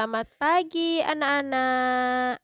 Selamat pagi anak-anak.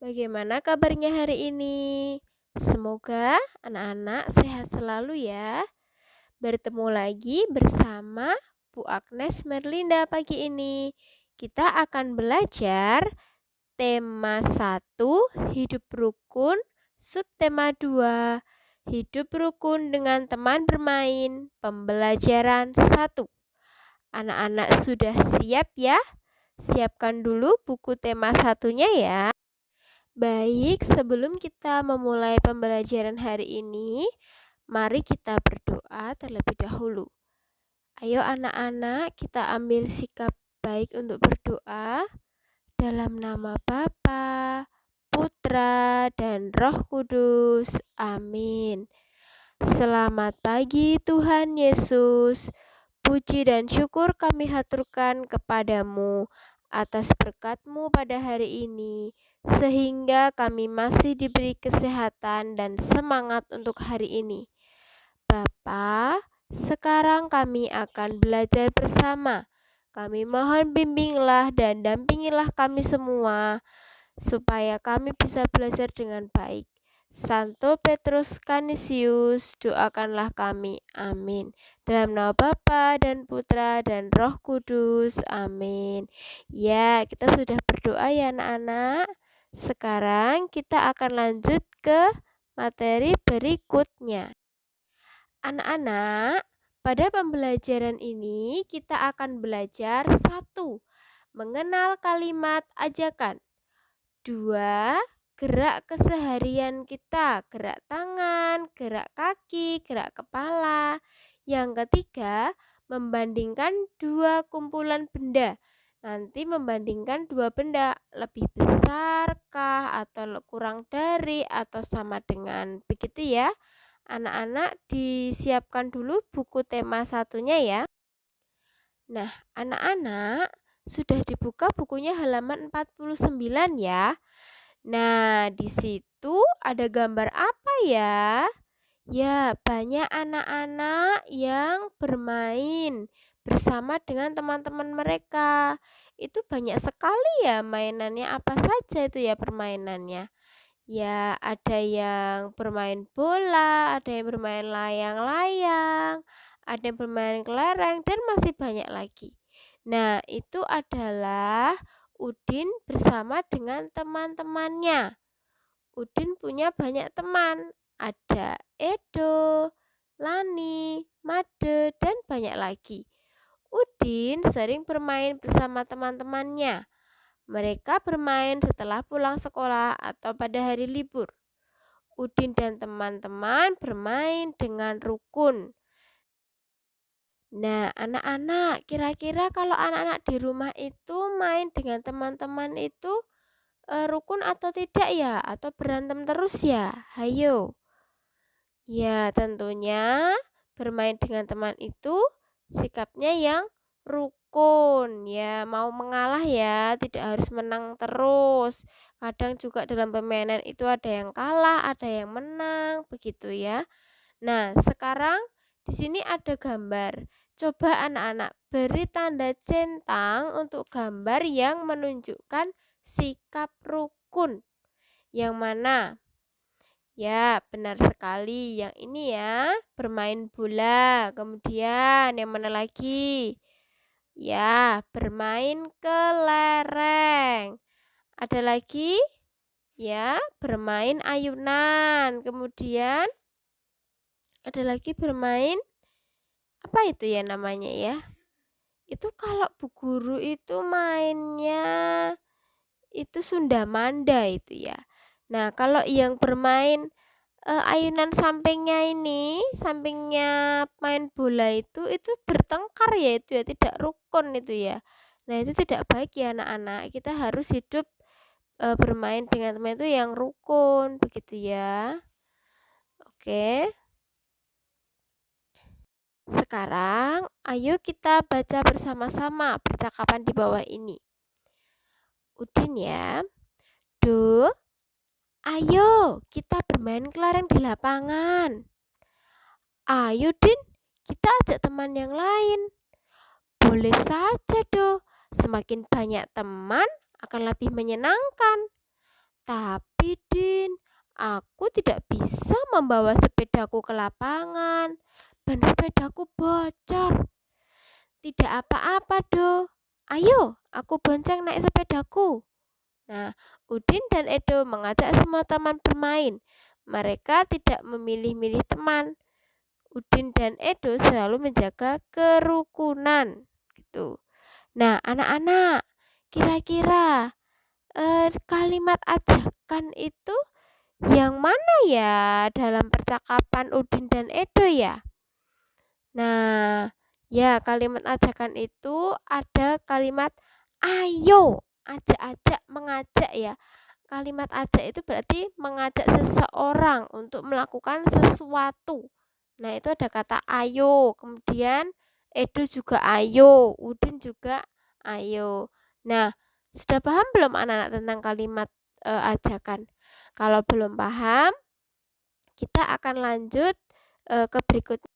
Bagaimana kabarnya hari ini? Semoga anak-anak sehat selalu ya. Bertemu lagi bersama Bu Agnes Merlinda pagi ini. Kita akan belajar tema 1, hidup rukun, subtema 2, hidup rukun dengan teman bermain, pembelajaran 1. Anak-anak sudah siap ya? Siapkan dulu buku tema satunya ya. Baik, sebelum kita memulai pembelajaran hari ini, mari kita berdoa terlebih dahulu. Ayo anak-anak, kita ambil sikap baik untuk berdoa. Dalam nama Bapa, Putra, dan Roh Kudus. Amin. Selamat pagi Tuhan Yesus. Puji dan syukur kami haturkan kepadamu atas berkat-Mu pada hari ini, sehingga kami masih diberi kesehatan dan semangat untuk hari ini. Bapa, sekarang kami akan belajar bersama. Kami mohon bimbinglah dan dampingilah kami semua, supaya kami bisa belajar dengan baik. Santo Petrus Canisius, doakanlah kami. Amin. Dalam nama Bapa dan Putra dan Roh Kudus. Amin. Ya, kita sudah berdoa ya anak-anak. Sekarang kita akan lanjut ke materi berikutnya. Anak-anak, pada pembelajaran ini kita akan belajar 1. Mengenal kalimat ajakan. 2. Gerak keseharian kita, gerak tangan, gerak kaki, gerak kepala. Yang ketiga, membandingkan 2 kumpulan benda. Nanti membandingkan 2 benda, lebih besarkah atau kurang dari atau sama dengan. Begitu ya. Anak-anak disiapkan dulu buku tema satunya ya. Nah, anak-anak sudah dibuka bukunya halaman 49 ya. Nah, di situ ada gambar apa ya? Ya, banyak anak-anak yang bermain bersama dengan teman-teman mereka. Itu banyak sekali ya mainannya. Apa saja itu ya permainannya? Ya, ada yang bermain bola, ada yang bermain layang-layang, ada yang bermain kelereng, dan masih banyak lagi. Nah, itu adalah Udin bersama dengan teman-temannya. Udin punya banyak teman. Ada Edo, Lani, Made, dan banyak lagi. Udin sering bermain bersama teman-temannya. Mereka bermain setelah pulang sekolah atau pada hari libur. Udin dan teman-teman bermain dengan rukun. Nah, anak-anak, kira-kira kalau anak-anak di rumah itu main dengan teman-teman itu rukun atau tidak ya? Atau berantem terus ya? Hayo. Ya, tentunya bermain dengan teman itu sikapnya yang rukun. Ya, mau mengalah ya, tidak harus menang terus. Kadang juga dalam permainan itu ada yang kalah, ada yang menang, begitu ya. Nah, sekarang di sini ada gambar. Coba anak-anak beri tanda centang untuk gambar yang menunjukkan sikap rukun. Yang mana? Ya, benar sekali. Yang ini ya, bermain bola. Kemudian yang mana lagi? Ya, bermain kelereng. Ada lagi? Ya, bermain ayunan. Kemudian ada lagi bermain apa itu ya namanya ya? Itu kalau Bu Guru itu mainnya itu Sundamanda itu ya. Nah, kalau yang bermain ayunan sampingnya main bola itu bertengkar ya, itu ya, tidak rukun itu ya. Nah, itu tidak baik ya anak-anak. Kita harus hidup bermain dengan teman itu yang rukun, begitu ya. Oke. Sekarang, ayo kita baca bersama-sama percakapan di bawah ini. Udin ya. Do, ayo kita bermain kelereng di lapangan. Ayo Din, kita ajak teman yang lain. Boleh saja Do, Semakin banyak teman akan lebih menyenangkan. Tapi Din, aku tidak bisa membawa sepedaku ke lapangan. Ban sepedaku bocor. Tidak apa-apa, Do. Ayo, aku bonceng naik sepedaku. Nah, Udin dan Edo mengajak semua teman bermain. Mereka tidak memilih-milih teman. Udin dan Edo selalu menjaga kerukunan. Gitu. Nah, anak-anak, kira-kira kalimat ajakan itu yang mana ya dalam percakapan Udin dan Edo ya? Nah, ya kalimat ajakan itu ada kalimat ayo, ajak-ajak, mengajak ya. Kalimat ajak itu berarti mengajak seseorang untuk melakukan sesuatu. Nah, itu ada kata ayo, kemudian Edo juga ayo, Udin juga ayo. Nah, sudah paham belum anak-anak tentang kalimat ajakan? Kalau belum paham, kita akan lanjut ke berikutnya.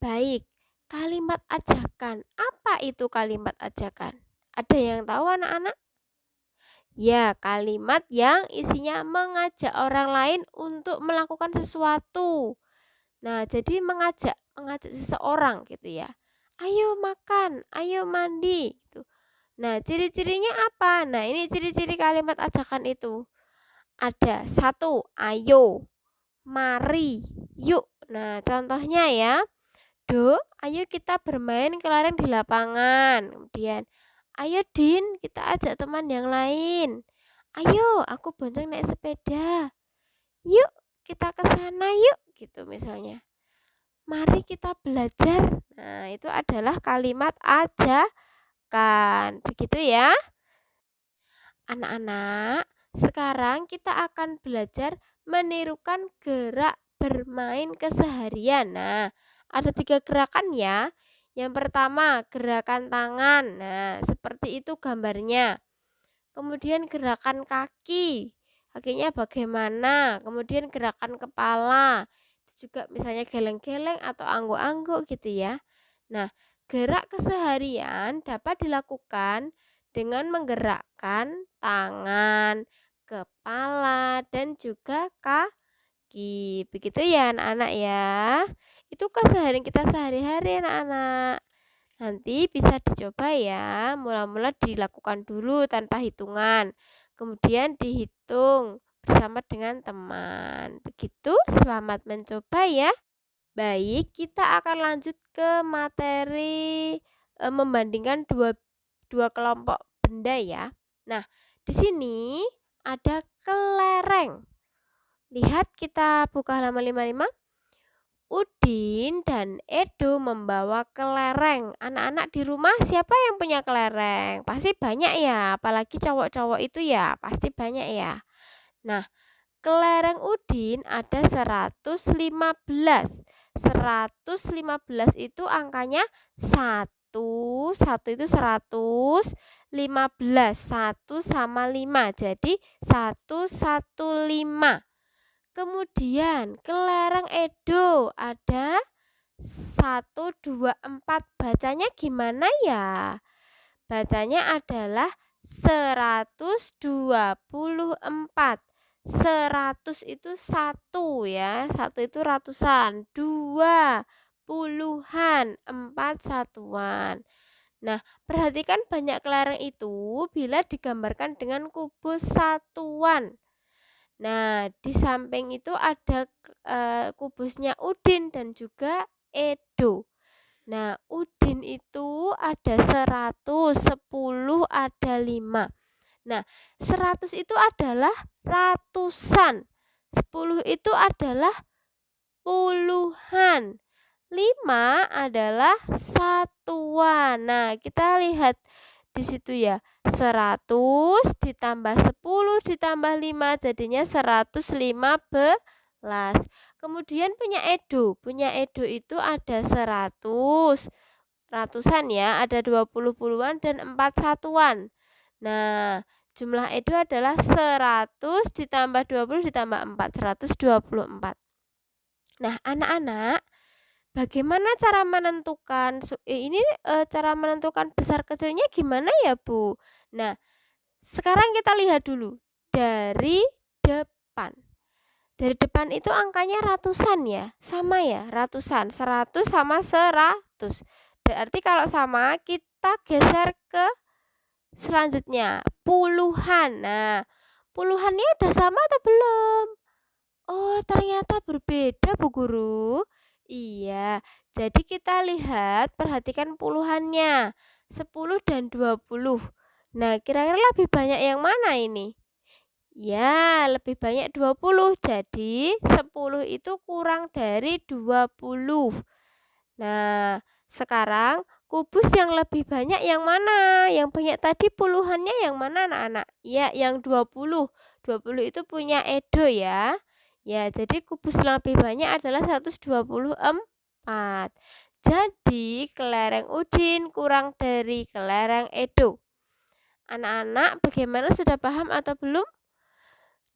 Baik, kalimat ajakan. Apa itu kalimat ajakan? Ada yang tahu anak-anak? Ya, kalimat yang isinya mengajak orang lain untuk melakukan sesuatu. Nah, jadi mengajak seseorang gitu ya. Ayo makan, ayo mandi gitu. Nah, ciri-cirinya apa? Nah, ini ciri-ciri kalimat ajakan itu. Ada 1, ayo, mari, yuk. Nah, contohnya ya. Do, ayo kita bermain kelereng di lapangan. Kemudian, ayo Din, kita ajak teman yang lain. Ayo, aku bonceng naik sepeda. Yuk, kita ke sana yuk, gitu misalnya. Mari kita belajar. Nah, itu adalah kalimat ajakan. Begitu ya. Anak-anak, sekarang kita akan belajar menirukan gerak bermain keseharian. Nah, ada 3 gerakan ya. Yang pertama, gerakan tangan. Nah, seperti itu gambarnya. Kemudian gerakan kaki. Kakinya bagaimana? Kemudian gerakan kepala. Itu juga misalnya geleng-geleng atau angguk-angguk gitu ya. Nah, gerak keseharian dapat dilakukan dengan menggerakkan tangan, kepala, dan juga kaki. Begitu ya anak-anak ya. Itu keseharian kita sehari-hari anak-anak. Nanti bisa dicoba ya. Mula-mula dilakukan dulu tanpa hitungan. Kemudian dihitung bersama dengan teman. Begitu, selamat mencoba ya. Baik, kita akan lanjut ke materi membandingkan dua kelompok benda ya. Nah, di sini ada kelereng. Lihat, kita buka halaman 55. Udin dan Edo membawa kelereng. Anak-anak di rumah siapa yang punya kelereng? Pasti banyak ya, apalagi cowok-cowok itu ya, pasti banyak ya. Nah, kelereng Udin ada 115. 115 itu angkanya 1. 1 itu 100, 15. 1 sama 5. Jadi 115. Kemudian kelereng Edo ada 124. Bacanya gimana ya? Bacanya adalah 124. 100 itu 1 ya. 1 itu ratusan, 2 puluhan, 4 satuan. Nah, perhatikan banyak kelereng itu bila digambarkan dengan kubus satuan. Nah, di samping itu ada kubusnya Udin dan juga Edo. Nah, Udin itu ada 100, 10 ada 5. Nah, 100 itu adalah ratusan. 10 itu adalah puluhan. 5 adalah satuan. Nah, kita lihat di situ ya. 100 ditambah 10 ditambah 5 jadinya 115. Kemudian punya Edo itu ada 100 ratusan ya, ada 20 puluhan dan 4 satuan. Nah, jumlah Edo adalah 100 ditambah 20 ditambah 4, 124. Nah, anak-anak, Bagaimana cara menentukan cara menentukan besar kecilnya gimana ya, Bu? Nah, sekarang kita lihat dulu dari depan. Dari depan itu angkanya ratusan ya, sama ya, ratusan, 100 sama 100. Berarti kalau sama kita geser ke selanjutnya, puluhan. Nah, puluhannya udah sama atau belum? Oh, ternyata berbeda, Bu Guru. Iya, jadi kita lihat, perhatikan puluhannya, 10 dan 20. Nah, kira-kira lebih banyak yang mana ini? Ya, lebih banyak 20. Jadi, 10 itu kurang dari 20. Nah, sekarang kubus yang lebih banyak yang mana? Yang banyak tadi puluhannya yang mana, anak-anak? Ya, yang 20. 20 itu punya Edo ya. Ya, jadi kubus lebih banyak adalah 124. Jadi, kelereng Udin kurang dari kelereng Edo. Anak-anak, bagaimana, sudah paham atau belum?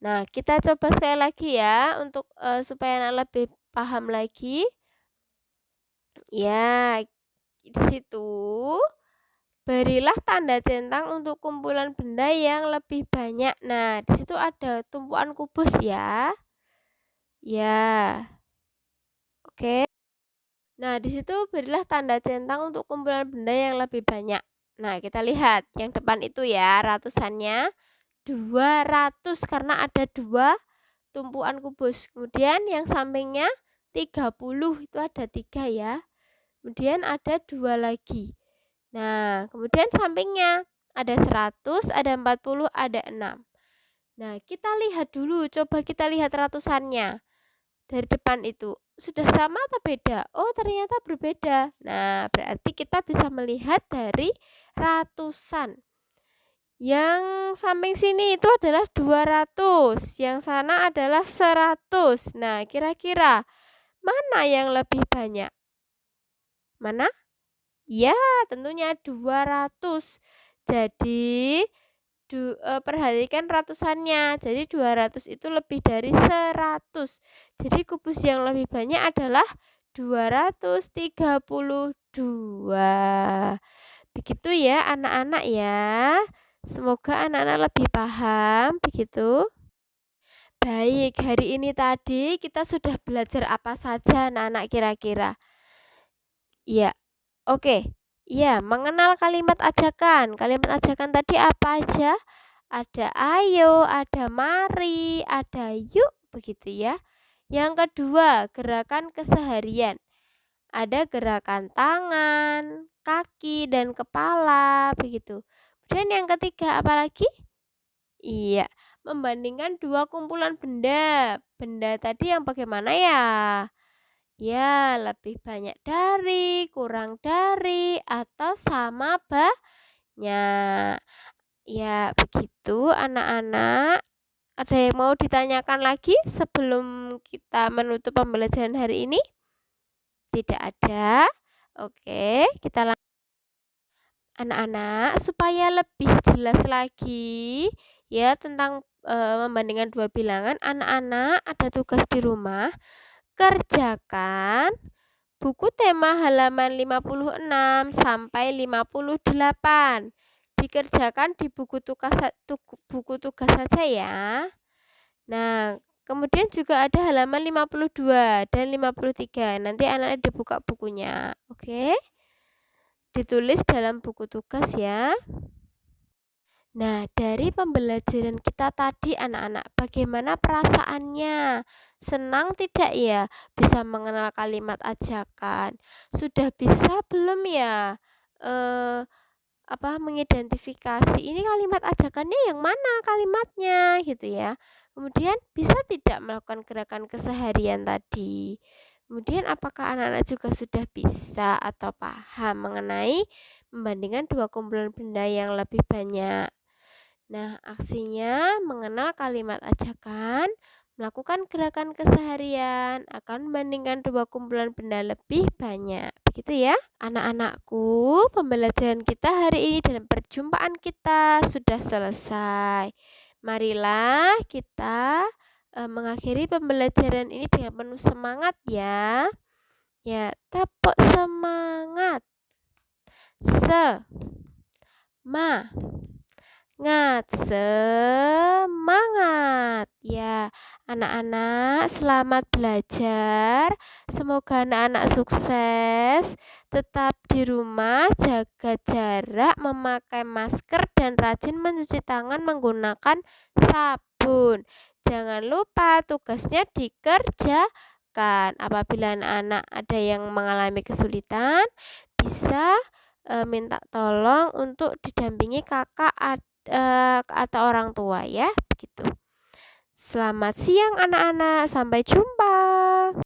Nah, kita coba sekali lagi ya untuk supaya anak lebih paham lagi. Ya, di situ berilah tanda centang untuk kumpulan benda yang lebih banyak. Nah, di situ ada tumpuan kubus ya. Ya. Oke. Nah, di situ berilah tanda centang untuk kumpulan benda yang lebih banyak. Nah, kita lihat yang depan itu ya, ratusannya 200 karena ada 2 tumpuan kubus. Kemudian yang sampingnya 30 itu ada 3 ya. Kemudian ada 2 lagi. Nah, kemudian sampingnya ada 100, ada 40, ada 6. Nah, kita lihat dulu, coba kita lihat ratusannya. Dari depan itu sudah sama atau beda? Oh, ternyata berbeda. Nah, berarti kita bisa melihat dari ratusan. Yang samping sini itu adalah 200, yang sana adalah 100. Nah, kira-kira mana yang lebih banyak? Mana? Ya, tentunya 200. Jadi, perhatikan ratusannya. Jadi, 200 itu lebih dari 100. Jadi, kubus yang lebih banyak adalah 232. Begitu ya, anak-anak ya. Semoga anak-anak lebih paham, begitu. Baik, hari ini tadi kita sudah belajar apa saja, anak-anak kira-kira? Iya, oke. Iya, mengenal kalimat ajakan. Kalimat ajakan tadi apa aja? Ada ayo, ada mari, ada yuk, begitu ya. Yang kedua, gerakan keseharian. Ada gerakan tangan, kaki, dan kepala, begitu. Kemudian yang ketiga, apa lagi? Iya, membandingkan dua kumpulan benda. Benda tadi yang bagaimana ya? Ya, lebih banyak dari, kurang dari, atau sama banyak. Ya, begitu anak-anak. Ada yang mau ditanyakan lagi sebelum kita menutup pembelajaran hari ini? Tidak ada. Oke, kita lanjut. Anak-anak, supaya lebih jelas lagi ya tentang membandingkan dua bilangan, anak-anak ada tugas di rumah. Kerjakan buku tema halaman 56 sampai 58. Dikerjakan di buku tugas saja ya. Nah, kemudian juga ada halaman 52 dan 53. Nanti anak-anak dibuka bukunya. Oke? Ditulis dalam buku tugas ya. Nah, dari pembelajaran kita tadi anak-anak, bagaimana perasaannya? Senang tidak ya bisa mengenal kalimat ajakan? Sudah bisa belum ya mengidentifikasi ini kalimat ajakannya yang mana kalimatnya gitu ya. Kemudian bisa tidak melakukan gerakan keseharian tadi? Kemudian apakah anak-anak juga sudah bisa atau paham mengenai membandingkan dua kumpulan benda yang lebih banyak? Nah, aksinya mengenal kalimat ajakan, melakukan gerakan keseharian, akan membandingkan dua kumpulan benda lebih banyak. Begitu ya, anak-anakku, pembelajaran kita hari ini dan perjumpaan kita sudah selesai. Marilah kita mengakhiri pembelajaran ini dengan penuh semangat ya. Ya, tepuk semangat. Semangat. Ya, anak-anak selamat belajar. Semoga anak-anak sukses. Tetap di rumah, jaga jarak, memakai masker, dan rajin mencuci tangan menggunakan sabun. Jangan lupa tugasnya dikerjakan. Apabila anak-anak ada yang mengalami kesulitan, bisa minta tolong untuk didampingi kakak atau orang tua ya, begitu. Selamat siang anak-anak, sampai jumpa.